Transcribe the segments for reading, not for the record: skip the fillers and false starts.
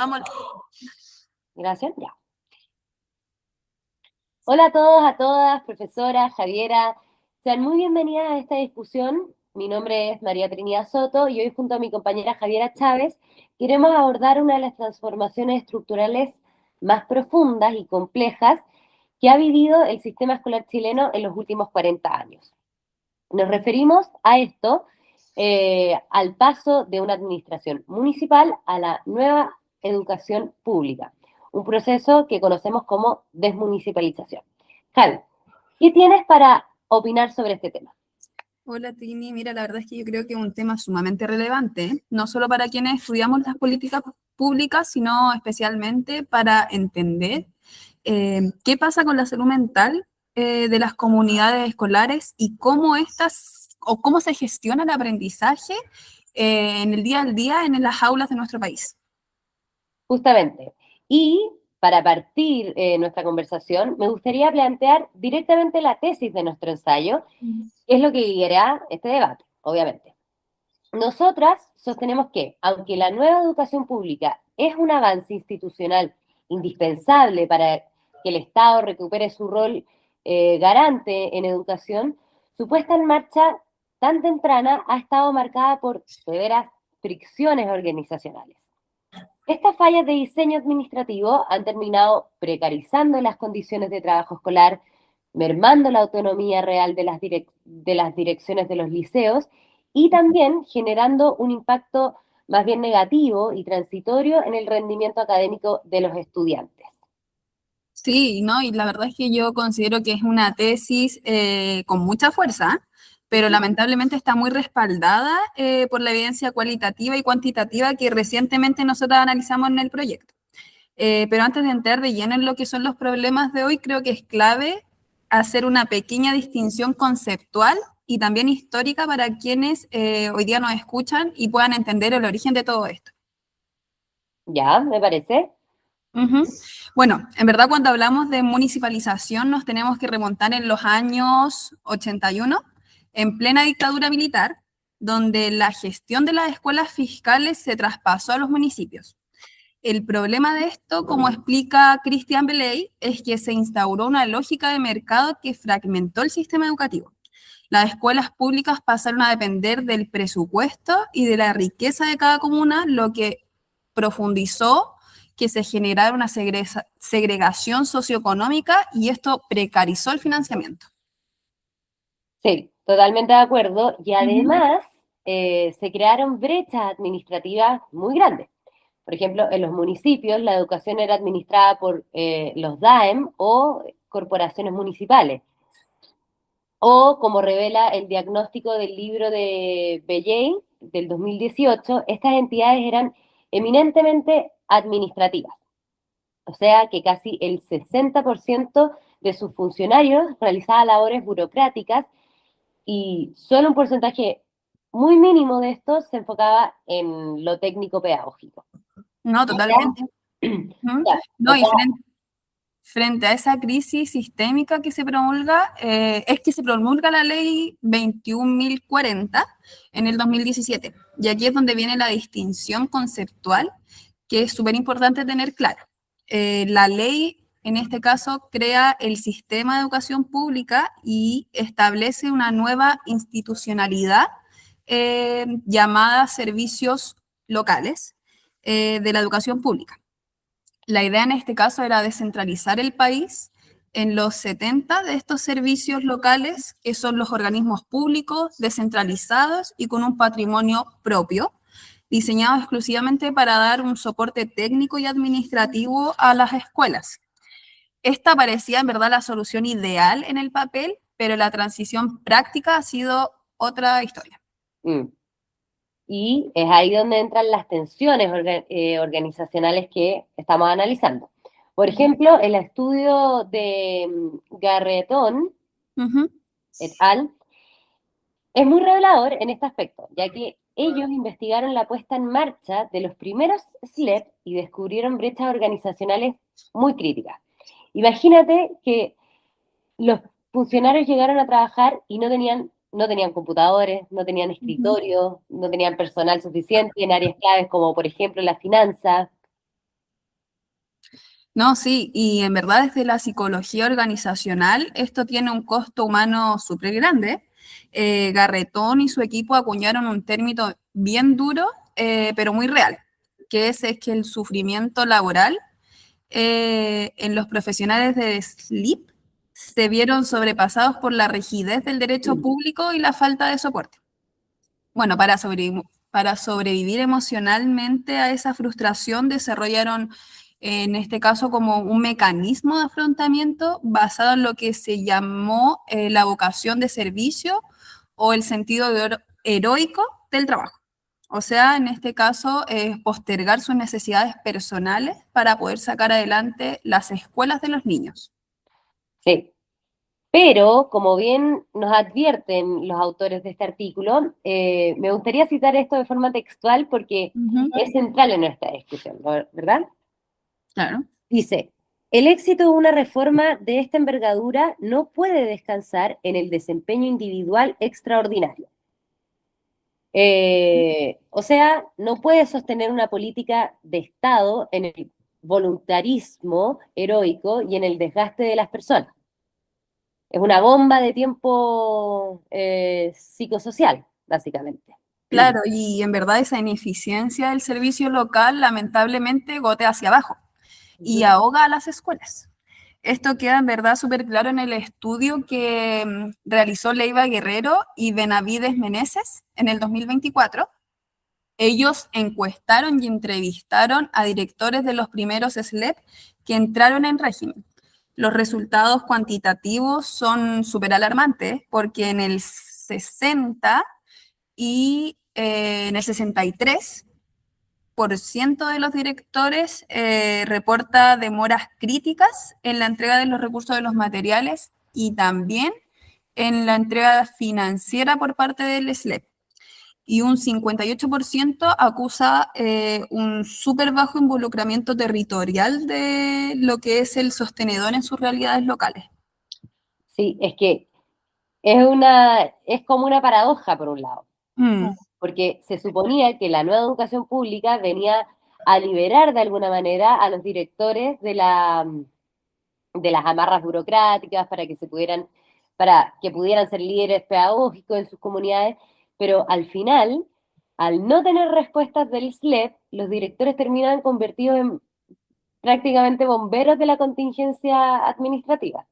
Vamos. Gracias, ya. Hola a todos, a todas, profesora Javiera. Sean muy bienvenidas a esta discusión. Mi nombre es María Trinidad Soto y hoy junto a mi compañera Javiera Chávez queremos abordar una de las transformaciones estructurales más profundas y complejas que ha vivido el sistema escolar chileno en los últimos 40 años. Nos referimos a esto, al paso de una administración municipal a la nueva educación pública, un proceso que conocemos como desmunicipalización. Javi, ¿qué tienes para opinar sobre este tema? Hola Trini, mira, la verdad es que yo creo que es un tema sumamente relevante, no solo para quienes estudiamos las políticas públicas, sino especialmente para entender qué pasa con la salud mental de las comunidades escolares y cómo estas, o cómo se gestiona el aprendizaje en el día al día en las aulas de nuestro país. Justamente. Y para partir nuestra conversación, me gustaría plantear directamente la tesis de nuestro ensayo, que es lo que guiará este debate, obviamente. Nosotras sostenemos que, aunque la nueva educación pública es un avance institucional indispensable para que el Estado recupere su rol garante en educación, su puesta en marcha tan temprana ha estado marcada por severas fricciones organizacionales. Estas fallas de diseño administrativo han terminado precarizando las condiciones de trabajo escolar, mermando la autonomía real de las direcciones de los liceos y también generando un impacto más bien negativo y transitorio en el rendimiento académico de los estudiantes. Sí, ¿no? Y la verdad es que yo considero que es una tesis con mucha fuerza, pero lamentablemente está muy respaldada por la evidencia cualitativa y cuantitativa que recientemente nosotros analizamos en el proyecto. Pero antes de entrar de lleno en lo que son los problemas de hoy, creo que es clave hacer una pequeña distinción conceptual y también histórica para quienes hoy día nos escuchan y puedan entender el origen de todo esto. ¿Ya? ¿Me parece? Ujú. Bueno, en verdad cuando hablamos de municipalización nos tenemos que remontar en los años 81, en plena dictadura militar, donde la gestión de las escuelas fiscales se traspasó a los municipios. El problema de esto, como explica Christian Beley, es que se instauró una lógica de mercado que fragmentó el sistema educativo. Las escuelas públicas pasaron a depender del presupuesto y de la riqueza de cada comuna, lo que profundizó que se generara una segregación socioeconómica y esto precarizó el financiamiento. Sí, totalmente de acuerdo. Y Uh -huh. además se crearon brechas administrativas muy grandes. Por ejemplo, en los municipios la educación era administrada por los DAEM o corporaciones municipales. O, como revela el diagnóstico del libro de Belley del 2018, estas entidades eran eminentemente administrativas. O sea que casi el 60% de sus funcionarios realizaba labores burocráticas y solo un porcentaje muy mínimo de estos se enfocaba en lo técnico pedagógico. No, Y acá, totalmente. Uh -huh. ya, No, y acá, frente a esa crisis sistémica que se promulga, es que se promulga la ley 21.040 en el 2017. Y aquí es donde viene la distinción conceptual, que es súper importante tener clara. La ley, en este caso, crea el sistema de educación pública y establece una nueva institucionalidad llamada servicios locales de la educación pública. La idea en este caso era descentralizar el país en los 70 de estos servicios locales, que son los organismos públicos descentralizados y con un patrimonio propio, diseñados exclusivamente para dar un soporte técnico y administrativo a las escuelas. Esta parecía en verdad la solución ideal en el papel, pero la transición práctica ha sido otra historia. y es ahí donde entran las tensiones organizacionales que estamos analizando. Por ejemplo, el estudio de Garretón Uh -huh. et al. Es muy revelador en este aspecto, ya que ellos investigaron la puesta en marcha de los primeros SLEP y descubrieron brechas organizacionales muy críticas. Imagínate que los funcionarios llegaron a trabajar y no tenían computadores, no tenían Uh -huh. escritorios, no tenían personal suficiente en áreas claves como por ejemplo las finanzas. No, sí, y en verdad desde la psicología organizacional esto tiene un costo humano súper grande. Garretón y su equipo acuñaron un término bien duro, pero muy real, que es que el sufrimiento laboral en los profesionales de SLEEP se vieron sobrepasados por la rigidez del derecho público y la falta de soporte. Bueno, para sobrevivir emocionalmente a esa frustración, desarrollaron en este caso como un mecanismo de afrontamiento basado en lo que se llamó la vocación de servicio o el sentido heroico del trabajo. O sea, en este caso, postergar sus necesidades personales para poder sacar adelante las escuelas de los niños. Sí. Pero, como bien nos advierten los autores de este artículo, me gustaría citar esto de forma textual porque Ujú. es central en nuestra discusión, ¿no? ¿Verdad? Claro. Dice, el éxito de una reforma de esta envergadura no puede descansar en el desempeño individual extraordinario. O sea, no puede sostener una política de Estado en el voluntarismo heroico y en el desgaste de las personas. Es una bomba de tiempo psicosocial, básicamente. Claro, y en verdad esa ineficiencia del servicio local lamentablemente gotea hacia abajo y Ujú. ahoga a las escuelas. Esto queda en verdad súper claro en el estudio que realizó Leiva Guerrero y Benavides Meneses en el 2024. Ellos encuestaron y entrevistaron a directores de los primeros SLEP que entraron en régimen. Los resultados cuantitativos son súper alarmantes porque en el 60 y en el 63% de los directores reporta demoras críticas en la entrega de los recursos de los materiales y también en la entrega financiera por parte del SLEP. Y un 58% acusa un súper bajo involucramiento territorial de lo que es el sostenedor en sus realidades locales. Sí, es que es como una paradoja por un lado, Mm, porque se suponía que la nueva educación pública venía a liberar de alguna manera a los directores de las amarras burocráticas para que pudieran ser líderes pedagógicos en sus comunidades, pero al final, al no tener respuestas del SLEP, los directores terminan convertidos en prácticamente bomberos de la contingencia administrativa.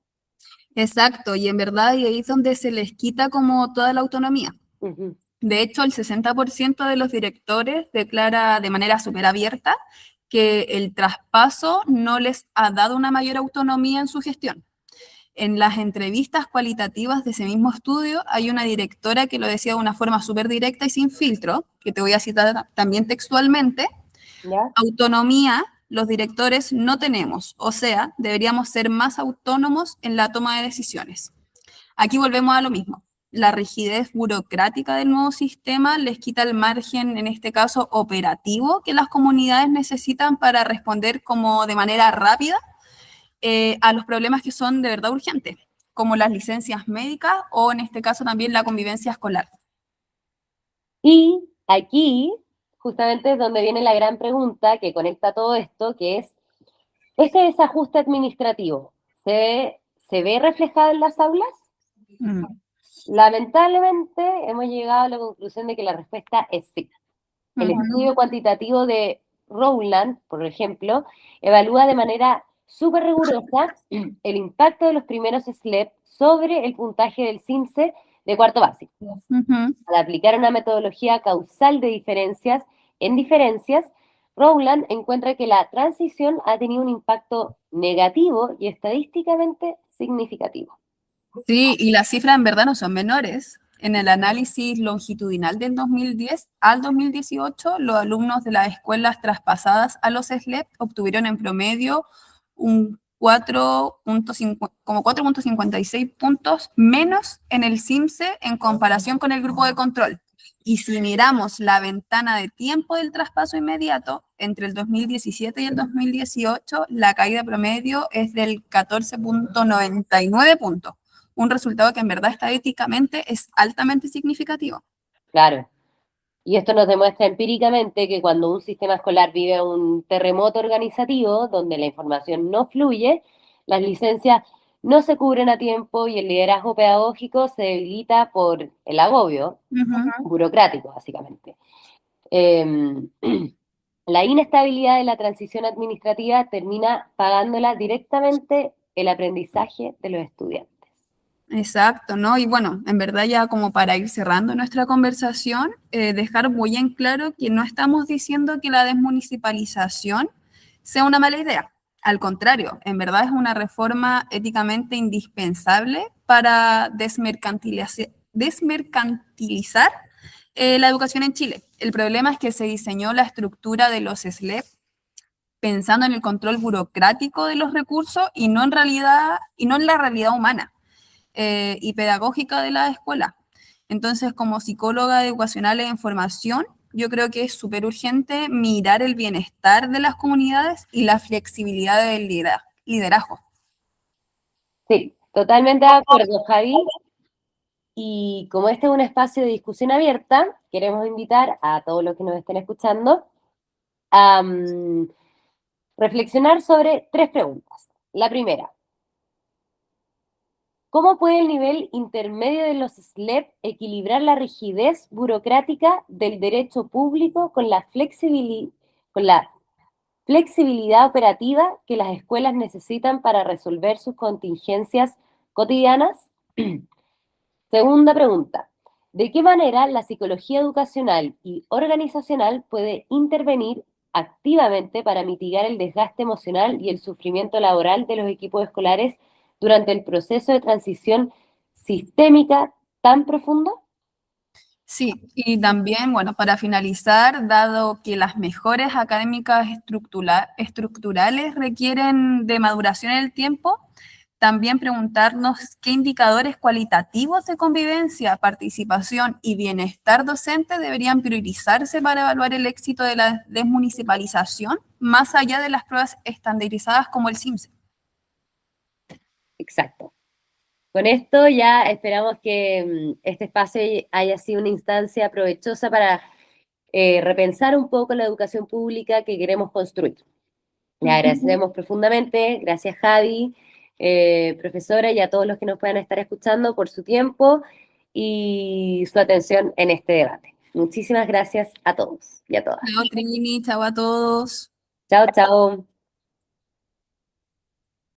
exacto, y en verdad y ahí es donde se les quita como toda la autonomía. Ujú. De hecho, el 60% de los directores declara de manera súper abierta que el traspaso no les ha dado una mayor autonomía en su gestión. En las entrevistas cualitativas de ese mismo estudio hay una directora que lo decía de una forma súper directa y sin filtro, que te voy a citar también textualmente: ¿Ya? autonomía los directores no tenemos, o sea, deberíamos ser más autónomos en la toma de decisiones. Aquí volvemos a lo mismo. La rigidez burocrática del nuevo sistema les quita el margen, en este caso operativo, que las comunidades necesitan para responder como de manera rápida a los problemas que son de verdad urgentes, como las licencias médicas o en este caso también la convivencia escolar. Y aquí, justamente es donde viene la gran pregunta que conecta todo esto, que es, ¿este desajuste administrativo se ve reflejado en las aulas? Mm, Lamentablemente, hemos llegado a la conclusión de que la respuesta es sí. El ujú. estudio cuantitativo de Rowland, por ejemplo, evalúa de manera súper rigurosa el impacto de los primeros SLEP sobre el puntaje del CIMSE de cuarto básico. Ujú. Al aplicar una metodología causal de diferencias en diferencias, Rowland encuentra que la transición ha tenido un impacto negativo y estadísticamente significativo. Sí, y las cifras en verdad no son menores. En el análisis longitudinal del 2010 al 2018, los alumnos de las escuelas traspasadas a los SLEP obtuvieron en promedio un 4,56 puntos menos en el CIMSE en comparación con el grupo de control. Y si miramos la ventana de tiempo del traspaso inmediato, entre el 2017 y el 2018, la caída promedio es del 14,99 puntos, un resultado que en verdad estadísticamente es altamente significativo. Claro. Y esto nos demuestra empíricamente que cuando un sistema escolar vive un terremoto organizativo donde la información no fluye, las licencias no se cubren a tiempo y el liderazgo pedagógico se debilita por el agobio burocrático, básicamente. Eh, la inestabilidad de la transición administrativa termina pagándola directamente el aprendizaje de los estudiantes. Exacto, ¿no? Y bueno, en verdad ya como para ir cerrando nuestra conversación, dejar muy en claro que no estamos diciendo que la desmunicipalización sea una mala idea. Al contrario, en verdad es una reforma éticamente indispensable para desmercantilizar la educación en Chile. El problema es que se diseñó la estructura de los SLEP pensando en el control burocrático de los recursos y no en realidad, y no en la realidad humana y pedagógica de la escuela. Entonces, como psicóloga educacional en formación, yo creo que es súper urgente mirar el bienestar de las comunidades y la flexibilidad del liderazgo. Sí, totalmente de acuerdo, Javi. Y como este es un espacio de discusión abierta, queremos invitar a todos los que nos estén escuchando a reflexionar sobre 3 preguntas. La primera, ¿cómo puede el nivel intermedio de los SLEP equilibrar la rigidez burocrática del derecho público con la flexibilidad operativa que las escuelas necesitan para resolver sus contingencias cotidianas? Segunda pregunta, ¿de qué manera la psicología educacional y organizacional puede intervenir activamente para mitigar el desgaste emocional y el sufrimiento laboral de los equipos escolares durante el proceso de transición sistémica tan profundo? Sí, y también, bueno, para finalizar, dado que las mejores académicas estructurales requieren de maduración en el tiempo, también preguntarnos qué indicadores cualitativos de convivencia, participación y bienestar docente deberían priorizarse para evaluar el éxito de la desmunicipalización, más allá de las pruebas estandarizadas como el SIMSE. Exacto. Con esto ya esperamos que este espacio haya sido una instancia provechosa para repensar un poco la educación pública que queremos construir. Le agradecemos profundamente, gracias Javi, profesora, y a todos los que nos puedan estar escuchando por su tiempo y su atención en este debate. Muchísimas gracias a todos y a todas. Chao Trini, chao a todos. Chao, chao.